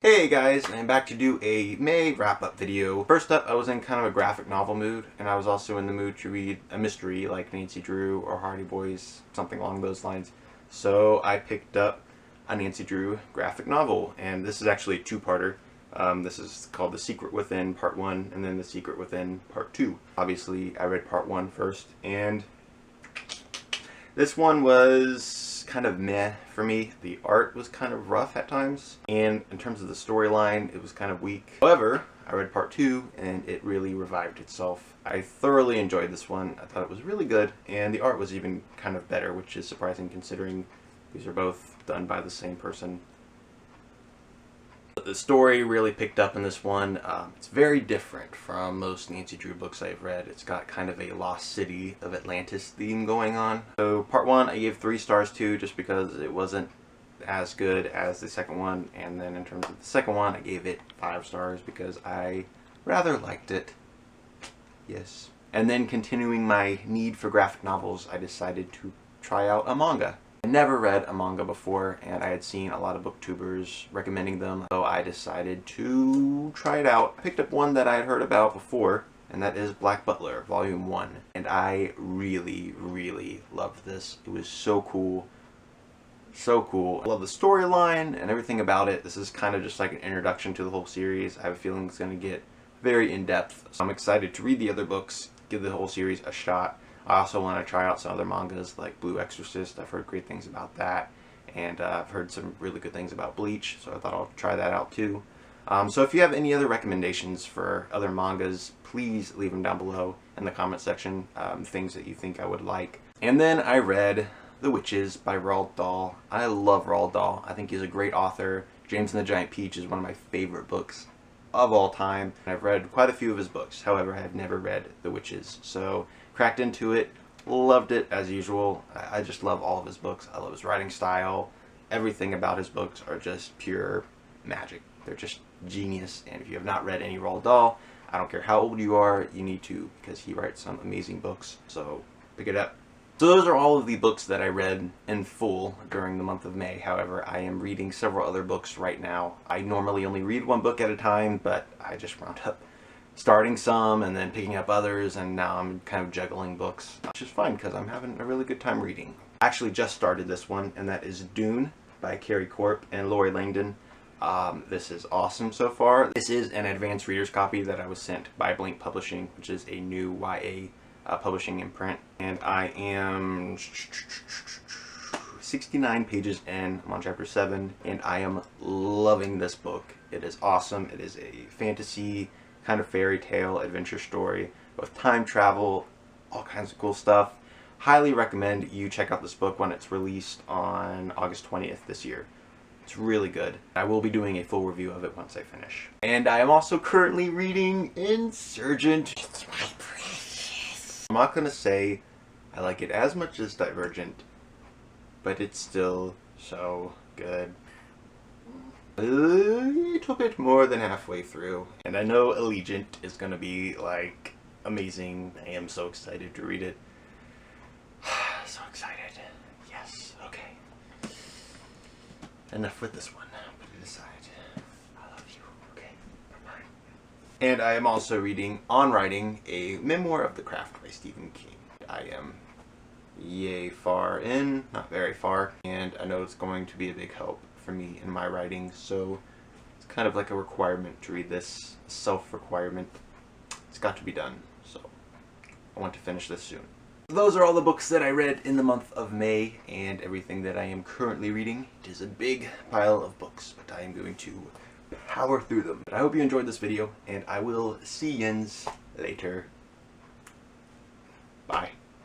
Hey guys, I'm back to do a May wrap-up video. First up, I was in kind of a graphic novel mood, and I was also in the mood to read a mystery like Nancy Drew or Hardy Boys, something along those lines. So I picked up a Nancy Drew graphic novel, and this is actually a two-parter. This is called The Secret Within Part 1, and then The Secret Within Part 2. Obviously, I read Part 1 first, and this one was kind of meh for me. The art was kind of rough at times, and in terms of the storyline, it was kind of weak. However, I read Part 2, and it really revived itself. I thoroughly enjoyed this one. I thought it was really good, and the art was even kind of better, which is surprising considering these are both done by the same person. The story really picked up in this one. It's very different from most Nancy Drew books I've read. It's got kind of a Lost City of Atlantis theme going on. So Part 1 I gave 3 stars to just because it wasn't as good as the second one. And then in terms of the second one, I gave it 5 stars because I rather liked it. Yes. And then continuing my need for graphic novels, I decided to try out a manga. I never read a manga before, and I had seen a lot of booktubers recommending them, so I decided to try it out. I picked up one that I had heard about before, and that is Black Butler, Volume 1. And I really, really loved this. It was so cool. So cool. I love the storyline and everything about it. This is kind of just like an introduction to the whole series. I have a feeling it's going to get very in-depth, so I'm excited to read the other books, give the whole series a shot. I also want to try out some other mangas like Blue Exorcist. I've heard great things about that, and I've heard some really good things about Bleach, so I thought I'll try that out too. So if you have any other recommendations for other mangas, please leave them down below in the comment section, things that you think I would like. And then I read The Witches by Roald Dahl. I love Roald Dahl. I think he's a great author. James and the Giant Peach is one of my favorite books of all time. I've read quite a few of his books, however I have never read The Witches. So cracked into it, loved it as usual. I just love all of his books. I love his writing style. Everything about his books are just pure magic. They're just genius, and if you have not read any Roald Dahl, I don't care how old you are, you need to, because he writes some amazing books, so pick it up. So those are all of the books that I read in full during the month of May. However, I am reading several other books right now. I normally only read one book at a time, but I just wound up starting some and then picking up others, and now I'm kind of juggling books, which is fun because I'm having a really good time reading. I actually just started this one, and that is Dune by Carrie Corp and Lori Langdon. This is awesome so far. This is an advanced reader's copy that I was sent by Blank Publishing, which is a new YA publishing imprint, and I am 69 pages in. I'm on chapter 7, and I am loving this book. It is awesome. It is a fantasy kind of fairy tale adventure story with time travel, all kinds of cool stuff. Highly recommend you check out this book when it's released on August 20th this year. It's really good. I will be doing a full review of it once I finish. And I am also currently reading Insurgent. It's my precious. I'm not gonna say I like it as much as Divergent, but it's still so good. A little bit more than halfway through, and I know Allegiant is gonna be like amazing. I am so excited to read it. So excited. Yes, okay. Enough with this one. Put it aside. I love you. Okay, bye-bye. And I am also reading On Writing, a memoir of the craft by Stephen King. I am yay far in, not very far, and I know it's going to be a big help for me in my writing, so it's kind of like a requirement to read this, a self-requirement. It's got to be done, so I want to finish this soon. Those are all the books that I read in the month of May, and everything that I am currently reading. It is a big pile of books, but I am going to power through them. But I hope you enjoyed this video, and I will see yins later. Bye.